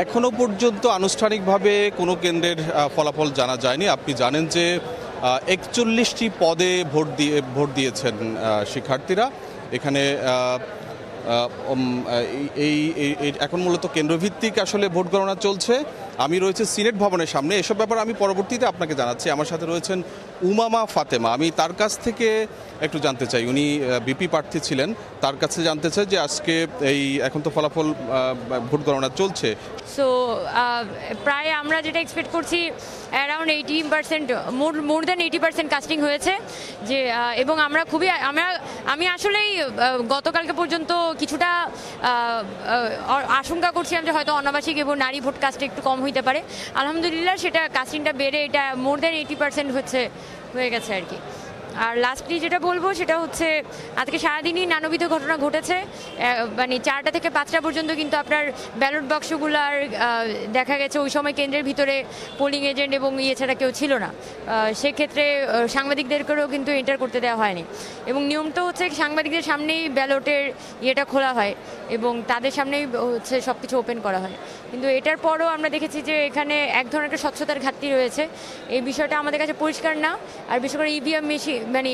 এখনো পর্যন্ত আনুষ্ঠানিকভাবে কোনো কেন্দ্রের ফলাফল জানা যায়নি। আপনি জানেন যে ৪১টি পদে ভোট দিয়েছেন শিক্ষার্থীরা। এখানে এখন মূলত কেন্দ্রভিত্তিক আসলে ভোট গণনা চলছে। আমি রয়েছে সিনেট ভবনের সামনে। এসব ব্যাপারে আমি পরবর্তীতে আপনাকে জানাচ্ছি। আমার সাথে রয়েছেন উমামা ফাতেমা। আমি তার কাছ থেকে একটু জানতে চাই, উনি বিপি প্রার্থী ছিলেন, তার কাছে জানতে চাই যে আজকে এখন তো ফলাফল ভোট গণনা চলছে। সো প্রায় আমরা যেটা এক্সপেক্ট করছি অ্যারাউন্ড 80%, মোর দ্যান 80% কাস্টিং হয়েছে যে, এবং আমি আসলেই গতকালকে পর্যন্ত কিছুটা আশঙ্কা করছিলাম যে হয়তো অনাবাসিক এবং নারী ভোট কাস্টে একটু কম হইতে পারে। আলহামদুলিল্লাহ সেটা কাস্টিংটা বেড়ে এটা মোর দ্যান 80% হয়ে গেছে আর কি। আর লাস্টলি যেটা বলবো সেটা হচ্ছে আজকে সারাদিনই নানাবিধ ঘটনা ঘটেছে। মানে 4টা থেকে 5টা পর্যন্ত কিন্তু আপনার ব্যালট বাক্সগুলার দেখা গেছে ওই সময় কেন্দ্রের ভিতরে পোলিং এজেন্ট এবং ছাড়া কেউ ছিল না। সেক্ষেত্রে সাংবাদিকদেরকেও কিন্তু এন্টার করতে দেওয়া হয়নি, এবং নিয়মটা হচ্ছে সাংবাদিকদের সামনেই ব্যালটের খোলা হয় এবং তাদের সামনেই হচ্ছে সব কিছু ওপেন করা হয়। কিন্তু এটার পরও আমরা দেখেছি যে এখানে এক ধরনের একটা স্বচ্ছতার ঘাটতি রয়েছে। এই বিষয়টা আমাদের কাছে পরিষ্কার না। আর বিশেষ করে ইভিএম মেশিন, মানে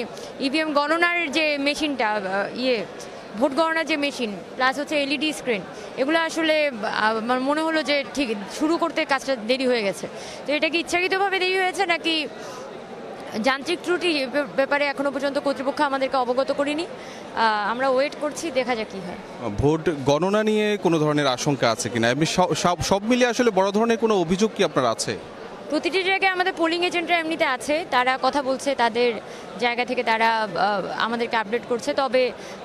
ইভিএম গণনার যে মেশিনটা, ভোট গণনার যে মেশিন প্লাস হচ্ছে এলইডি স্ক্রিন, এগুলো আসলে আমার মনে হলো যে ঠিক শুরু করতে কাজটা দেরি হয়ে গেছে। তো এটা কি ইচ্ছাকৃতভাবে দেরি হয়েছে নাকি যান্ত্রিক ত্রুটি, ব্যাপারে এখনো পর্যন্ত কর্তৃপক্ষ আমাদেরকে অবগত করেনি। আমরা ওয়েট করছি, দেখা যাক কি হয়। ভোট গণনা নিয়ে কোনো ধরনের আশঙ্কা আছে কিনা, এমনি সব মিলিয়ে আসলে বড় ধরনের কোনো অভিযোগ কি আপনার আছে? প্রতিটি জায়গায় আমাদের পোলিং এজেন্টরা এমনিতে আছে, তারা কথা বলছে, তাদের জায়গা থেকে তারা আমাদেরকে আপডেট করছে। তবে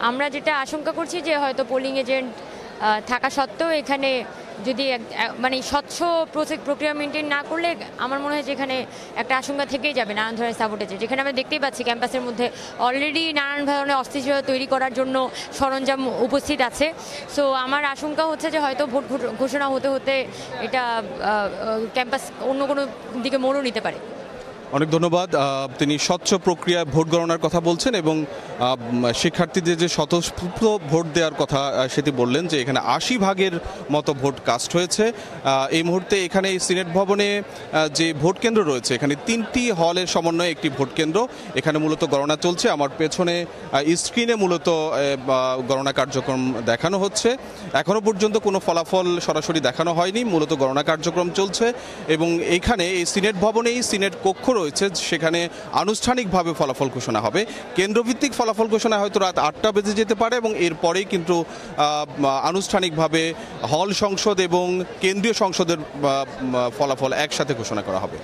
আমরা যেটা আশঙ্কা করছি যে হয়তো পোলিং এজেন্ট থাকা সত্ত্বেও এখানে যদি মানে স্বচ্ছ প্রক্রিয়া মেনটেন না করলে আমার মনে হয় যে এখানে একটা আশঙ্কা থেকেই যাবে নানান ধরনের সাবোটেজে। যেখানে আমরা দেখতেই পাচ্ছি ক্যাম্পাসের মধ্যে অলরেডি নানান ধরনের অস্থিতিশীলতা তৈরি করার জন্য সরঞ্জাম উপস্থিত আছে। সো আমার আশঙ্কা হচ্ছে যে হয়তো ভোট ঘোষণা হতে হতে এটা ক্যাম্পাস অন্য কোনো দিকে মোড়ও নিতে পারে। অনেক ধন্যবাদ। তিনি স্বচ্ছ প্রক্রিয়ায় ভোট গণনার কথা বলছেন এবং শিক্ষার্থীদের যে স্বতঃস্ফূর্ত ভোট দেওয়ার কথা সেটি বললেন যে এখানে 80% মতো ভোট কাস্ট হয়েছে। এই মুহূর্তে এখানে এই সিনেট ভবনে যে ভোট কেন্দ্র রয়েছে, এখানে 3টি হলের সমন্বয়ে একটি ভোট কেন্দ্র। এখানে মূলত গণনা চলছে। আমার পেছনে স্ক্রিনে মূলত গণনা কার্যক্রম দেখানো হচ্ছে। এখনও পর্যন্ত কোনো ফলাফল সরাসরি দেখানো হয়নি, মূলত গণনা কার্যক্রম চলছে। এবং এখানে এই সিনেট ভবনেই সিনেট কক্ষ রয়েছে, সেখানে আনুষ্ঠানিকভাবে ফলাফল ঘোষণা হবে। কেন্দ্রভিত্তিক ফলাফল ঘোষণা হয়তো রাত 8টা বেজে যেতে পারে এবং এরপরেই কিন্তু আনুষ্ঠানিকভাবে হল সংসদ এবং কেন্দ্রীয় সংসদের ফলাফল একসাথে ঘোষণা করা হবে।